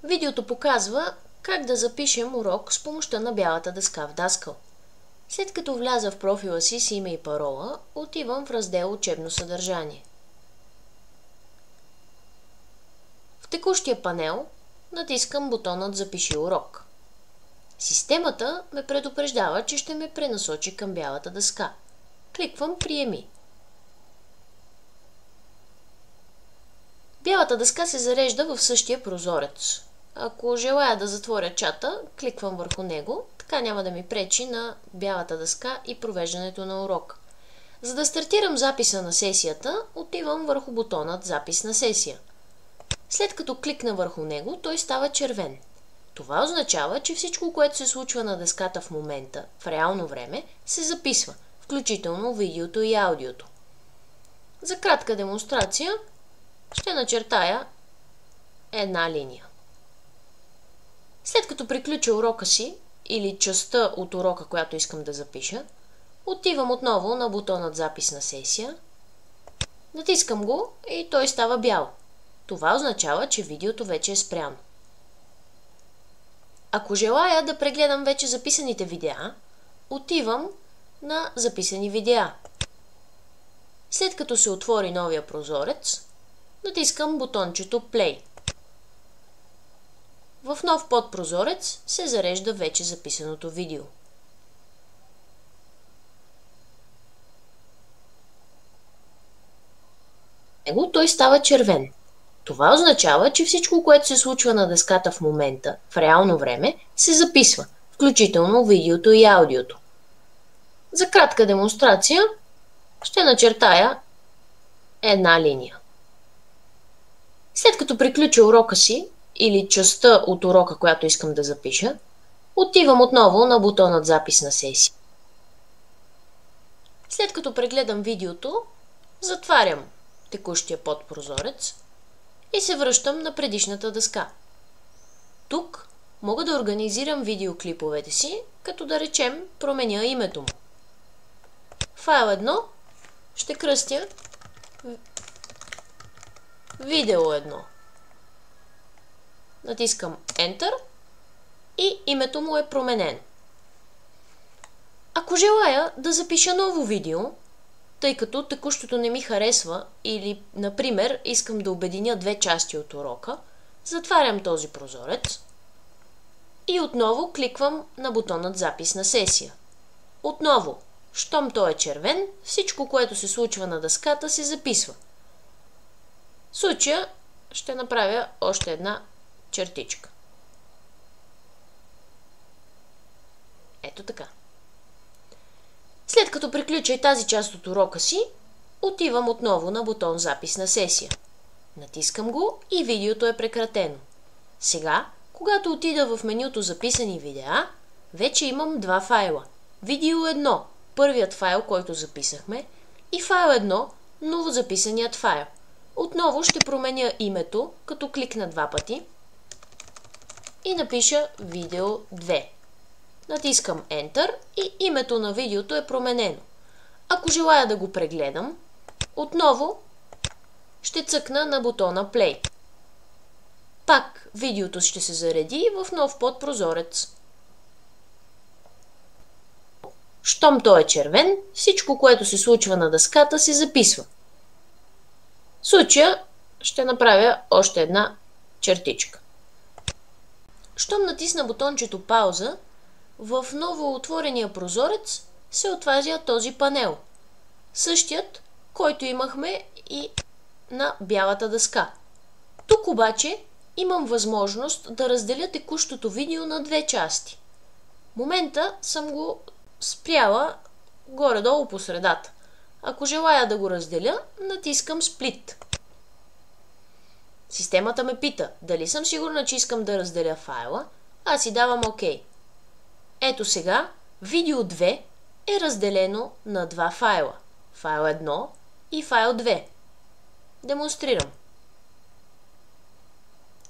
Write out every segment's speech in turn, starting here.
Видеото показва как да запишем урок с помощта на бялата дъска в Даскал. След като вляза в профила си с име и парола, отивам в раздел Учебно съдържание. В текущия панел натискам бутонът Запиши урок. Системата ме предупреждава, че ще ме пренасочи към бялата дъска. Кликвам Приеми. Бялата дъска се зарежда в същия прозорец. Ако желая да затворя чата, кликвам върху него, така няма да ми пречи на бялата дъска и провеждането на урока. За да стартирам записа на сесията, отивам върху бутонът Запис на сесия. След като кликна върху него, той става червен. Това означава, че всичко, което се случва на дъската в момента, в реално време, се записва, включително видеото и аудиото. За кратка демонстрация ще начертая една линия. След като приключа урока си, или частта от урока, която искам да запиша, отивам отново на бутонът Запис на сесия, натискам го и той става бял. Това означава, че видеото вече е спряно. Ако желая да прегледам вече записаните видеа, отивам на Записани видеа. След като се отвори новия прозорец, натискам бутончето Play. В нов подпрозорец се зарежда вече записаното видео. Той става червен. Това означава, че всичко, което се случва на дъската в момента, в реално време, се записва, включително видеото и аудиото. За кратка демонстрация ще начертая една линия. След като приключа урока си, или частта от урока, която искам да запиша, отивам отново на бутонът Запис на сесия. След като прегледам видеото, затварям текущия подпрозорец и се връщам на предишната дъска. Тук мога да организирам видеоклиповете си, като да речем променя името му. Файл 1 ще кръстя Видео 1. Натискам Enter и името му е променено. Ако желая да запиша ново видео, тъй като текущото не ми харесва или, например, искам да обединя две части от урока, затварям този прозорец и отново кликвам на бутонът Запис на сесия. Отново, щом той е червен, всичко, което се случва на дъската, се записва. В случая ще направя още една чертичка. Ето така. След като приключа и тази част от урока си, отивам отново на бутон Запис на сесия. Натискам го и видеото е прекратено. Сега, когато отида в менюто Записани видеа, вече имам два файла. Видео 1, първият файл, който записахме, и файл 1, новозаписаният файл. Отново ще променя името, като кликна два пъти и напиша Видео 2. Натискам Enter и името на видеото е променено. Ако желая да го прегледам, отново ще цъкна на бутона Play. Пак видеото ще се зареди в нов подпрозорец. Щом той е червен, всичко, което се случва на дъската, се записва. В случая ще направя още една чертичка. Щом натисна бутончето Пауза, в ново отворения прозорец се отваря този панел. Същият, който имахме и на бялата дъска. Тук обаче имам възможност да разделя текущото видео на две части. В момента съм го спряла горе-долу по средата. Ако желая да го разделя, натискам Split. Системата ме пита дали съм сигурна, че искам да разделя файла, аз си давам ОК. Ето сега, видео 2 е разделено на два файла. Файл 1 и файл 2. Демонстрирам.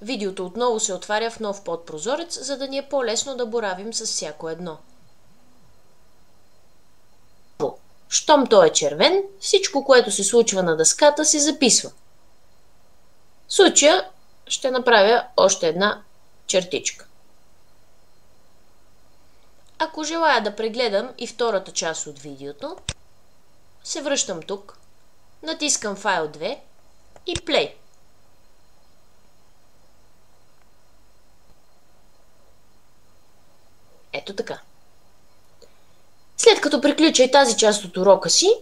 Видеото отново се отваря в нов подпрозорец, за да ни е по-лесно да боравим с всяко едно. Щом той е червен, всичко, което се случва на дъската, се записва. В случая ще направя още една чертичка. Ако желая да прегледам и втората част от видеото, се връщам тук, натискам файл 2 и play. Ето така. След като приключа и тази част от урока си,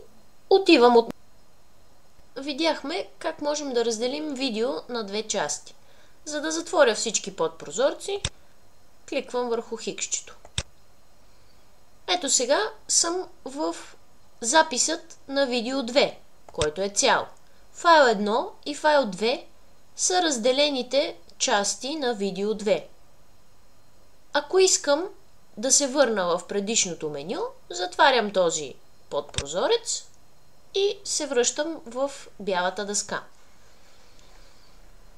отивам от... Видяхме как можем да разделим видео на две части. За да затворя всички подпрозорци, кликвам върху хиксчето. Ето сега съм в записът на видео 2, който е цял. Файл 1 и файл 2 са разделените части на видео 2. Ако искам да се върна в предишното меню, затварям този подпрозорец и се връщам в бялата дъска.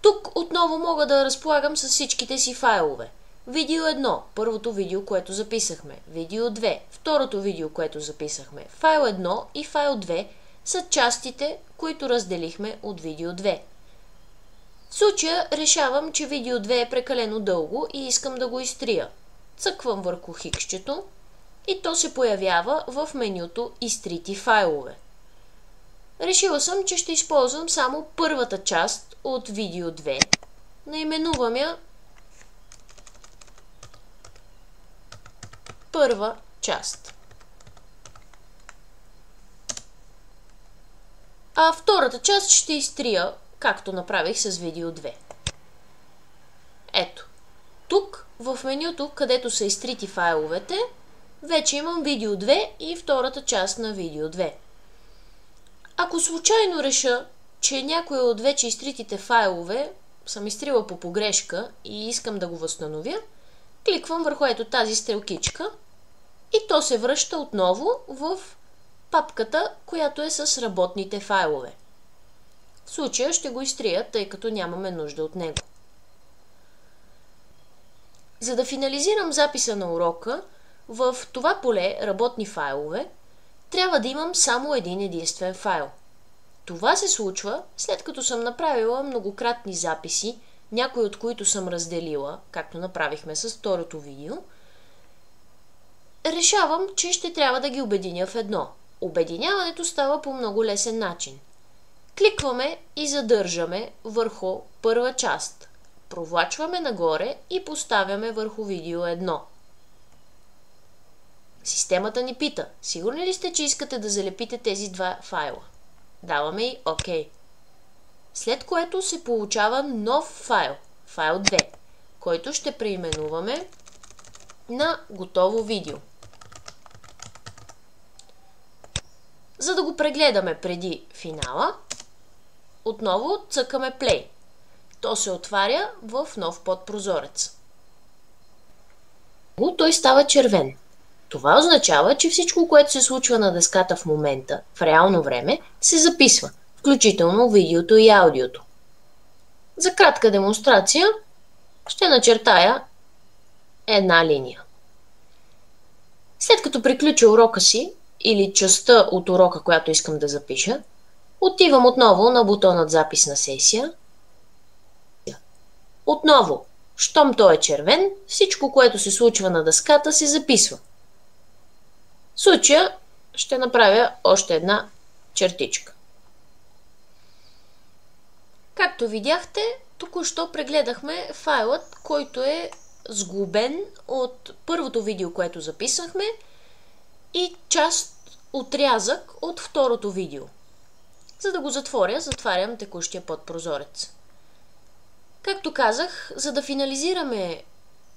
Тук отново мога да разполагам с всичките си файлове. Видео 1, първото видео, което записахме. Видео 2, второто видео, което записахме. Файл 1 и файл 2 са частите, които разделихме от видео 2. В случая решавам, че видео 2 е прекалено дълго и искам да го изтрия. Цъквам върху хиксчето и то се появява в менюто Изтрити файлове. Решила съм, че ще използвам само първата част от видео 2. Наименувам я първа част. А втората част ще изтрия, както направих с видео 2. Ето. Тук, в менюто, където са изтрити файловете, вече имам видео 2 и втората част на видео 2. Ако случайно реша, че някой от вече изтритите файлове съм изтрила по погрешка и искам да го възстановя, кликвам върху ето тази стрелкичка и то се връща отново в папката, която е с работните файлове. В случая ще го изтрия, тъй като нямаме нужда от него. За да финализирам записа на урока, в това поле работни файлове трябва да имам само един единствен файл. Това се случва след като съм направила многократни записи, някои от които съм разделила, както направихме с второто видео. Решавам, че ще трябва да ги обединя в едно. Обединяването става по много лесен начин. Кликваме и задържаме върху първа част. Провлачваме нагоре и поставяме върху видео 1. Системата ни пита: сигурни ли сте, че искате да залепите тези два файла? Даваме и ОК. След което се получава нов файл, файл 2, който ще преименуваме на готово видео. За да го прегледаме преди финала, отново цъкаме Play. То се отваря в нов подпрозорец. Той става червен. Това означава, че всичко, което се случва на дъската в момента, в реално време, се записва, включително видеото и аудиото. За кратка демонстрация ще начертая една линия. След като приключа урока си, или частта от урока, която искам да запиша, отивам отново на бутонът Записна сесия. Отново, щом той е червен, всичко, което се случва на дъската, се записва. В случая ще направя още една чертичка. Както видяхте, току-що прегледахме файлът, който е сглобен от първото видео, което записахме, и част отрязък от второто видео. За да го затворя, затварям текущия подпрозорец. Както казах, за да финализираме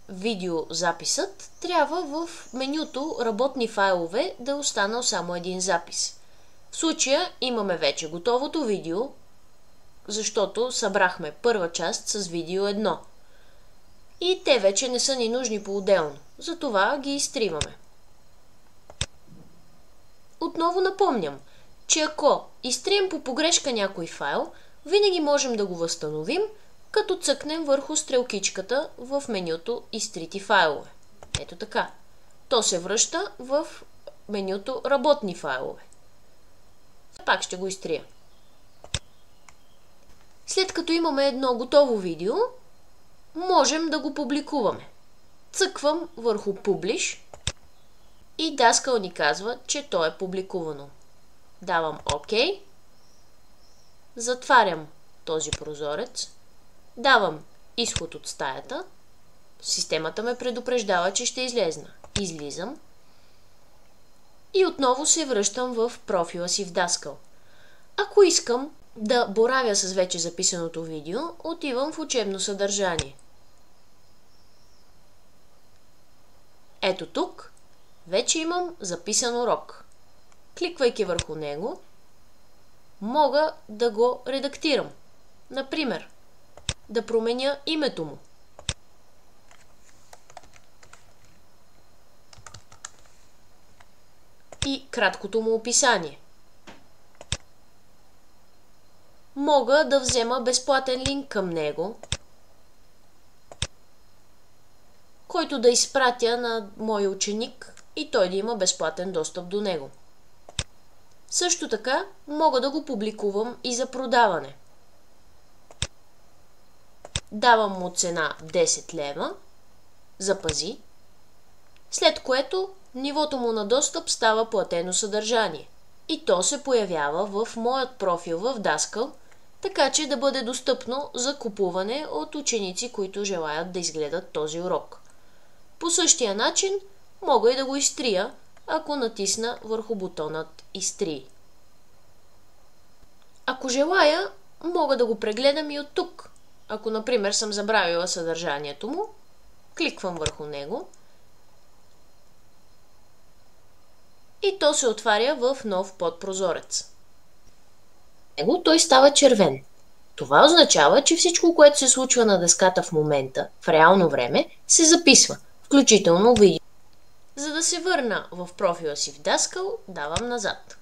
видеозаписът, трябва в менюто Работни файлове да е останал само един запис. В случая имаме вече готовото видео, защото събрахме първа част с видео 1. И те вече не са ни нужни по-отделно, затова ги изтриваме. Отново напомням, че ако изтрием по погрешка някой файл, винаги можем да го възстановим, като цъкнем върху стрелкичката в менюто Изтрити файлове. Ето така. То се връща в менюто Работни файлове. Пак ще го изтрия. След като имаме едно готово видео, можем да го публикуваме. Цъквам върху Publish и Daskal ни казва, че то е публикувано. Давам OK. Затварям този прозорец. Давам изход от стаята. Системата ме предупреждава, че ще излезна. Излизам. И отново се връщам в профила си в Daskal. Ако искам да боравя с вече записаното видео, отивам в учебно съдържание. Ето тук вече имам записан урок. Кликвайки върху него, мога да го редактирам. Например, да променя името му. И краткото му описание. Мога да взема безплатен линк към него, който да изпратя на мой ученик и той да има безплатен достъп до него. Също така мога да го публикувам и за продаване. Давам му цена 10 лева, запази, след което нивото му на достъп става платено съдържание и то се появява в моят профил в Daskal, така че да бъде достъпно за купуване от ученици, които желаят да изгледат този урок. По същия начин мога и да го изтрия, ако натисна върху бутонът Изтрий. Ако желая, мога да го прегледам и от тук. Ако, например, съм забравила съдържанието му, кликвам върху него и то се отваря в нов подпрозорец. Той става червен. Това означава, че всичко, което се случва на дъската в момента, в реално време, се записва, включително видео. За да се върна в профила си в Daskal, давам назад.